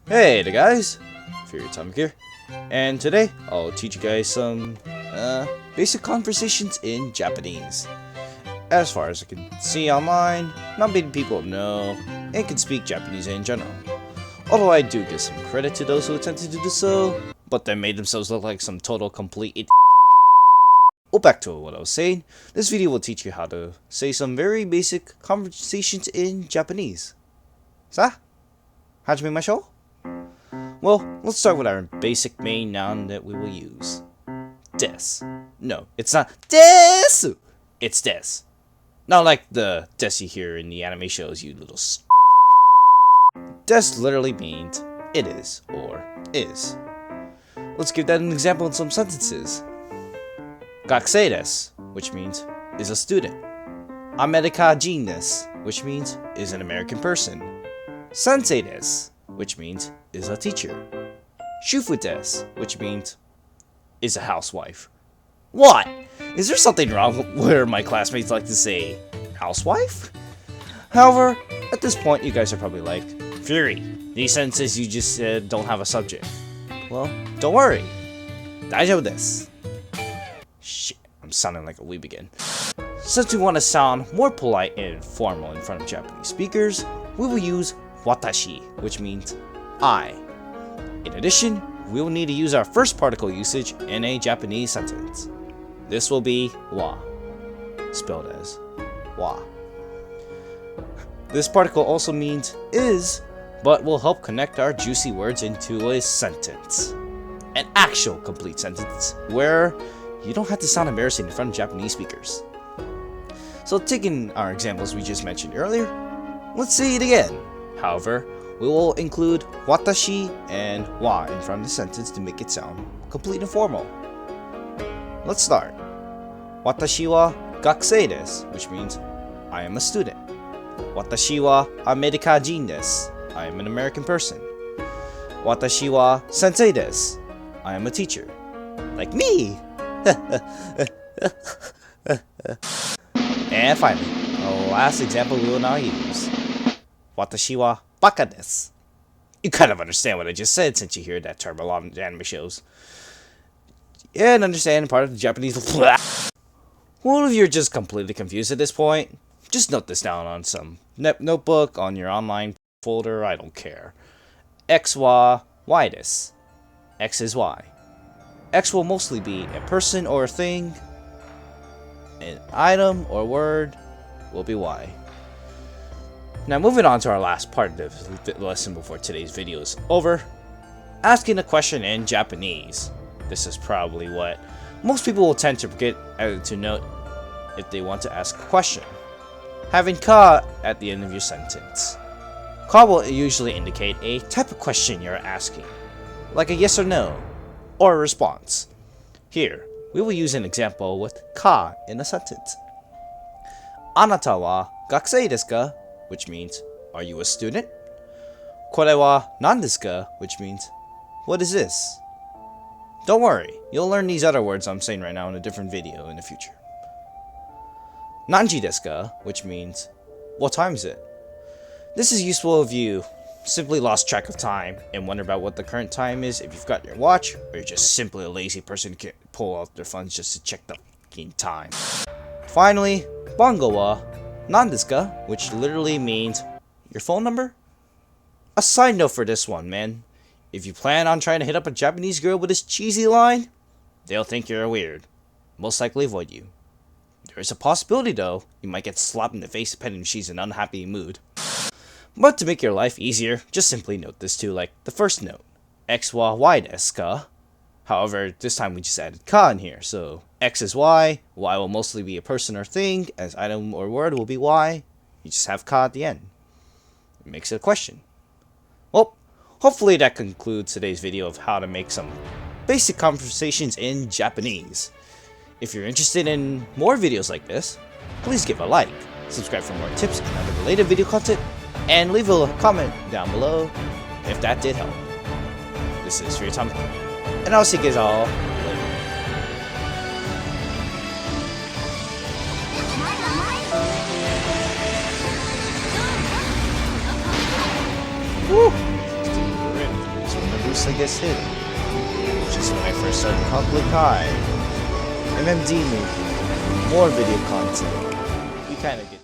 Hey there guys, Atomic here, and today I'll teach you guys some basic conversations in Japanese. As far as I can see online, not many people know and can speak Japanese in general. Although I do give some credit to those who attempted to do so, but then made themselves look like some total complete Well, back to what I was saying, this video will teach you how to say some very basic conversations in Japanese. Sa? Hajime mashou? Well, let's start with our basic main noun that we will use. Des. No, it's not desu! It's des. Not like the des you hear in the anime shows, you little Des literally means it is or is. Let's give that an example in some sentences. Gakusei desu, which means is a student. Amerikajin desu, which means is an American person. Sensei desu, which means is a teacher. Shufu desu, which means is a housewife. What? Is there something wrong where my classmates like to say housewife? However, at this point you guys are probably like, Fury, these sentences you just said don't have a subject. Well, don't worry. Dayo desu. Shit, I'm sounding like a weeb again. Since we want to sound more polite and formal in front of Japanese speakers, we will use watashi, which means I. In addition, we will need to use our first particle usage in a Japanese sentence. This will be wa, spelled as wa. This particle also means is, but will help connect our juicy words into a sentence. An actual complete sentence, where you don't have to sound embarrassing in front of Japanese speakers. So taking our examples we just mentioned earlier, let's say it again. However, we will include watashi and wa in front of the sentence to make it sound complete and formal. Let's start. Watashi wa gakusei desu, which means I am a student. Watashi wa Amerikajin desu, I am an American person. Watashi wa sensei desu, I am a teacher. Like me! And finally, the last example we will now use. Watashi wa baka desu. You kind of understand what I just said since you hear that term a lot in anime shows. And understand part of the Japanese. Well, if you're just completely confused at this point, just note this down on some notebook, on your online folder, I don't care. X wa y desu. X is y. X will mostly be a person or a thing. An item or word will be y. Now moving on to our last part of the lesson before today's video is over. Asking a question in Japanese. This is probably what most people will tend to forget to note if they want to ask a question. Having ka at the end of your sentence. Ka will usually indicate a type of question you're asking, like a yes or no, or a response. Here, we will use an example with ka in a sentence. Anata wa gakusei desu ka? Which means, are you a student? Kore wa nan desu ka? Which means, what is this? Don't worry, you'll learn these other words I'm saying right now in a different video in the future. Nanji desu ka? Which means, what time is it? This is useful if you simply lost track of time and wonder about what the current time is if you've got your watch, or you're just simply a lazy person who can't pull out their phones just to check the fucking time. Finally, bango wa nan desu ka? Which literally means your phone number? A side note for this one, man. If you plan on trying to hit up a Japanese girl with this cheesy line, they'll think you're weird. Most likely avoid you. There is a possibility though, you might get slapped in the face depending if she's in an unhappy mood. But to make your life easier, just simply note this too, like the first note. X wa y desu ka? However, this time we just added ka in here, so X is Y, Y will mostly be a person or thing, as item or word will be Y. You just have ka at the end. It makes it a question. Well, hopefully that concludes today's video of how to make some basic conversations in Japanese. If you're interested in more videos like this, please give a like, subscribe for more tips and other related video content, and leave a comment down below if that did help. This is Atomic, and I'll see you guys all later. Woo! I guess did. Just when I first started Conflict High, MMD movie, more video content. We kinda get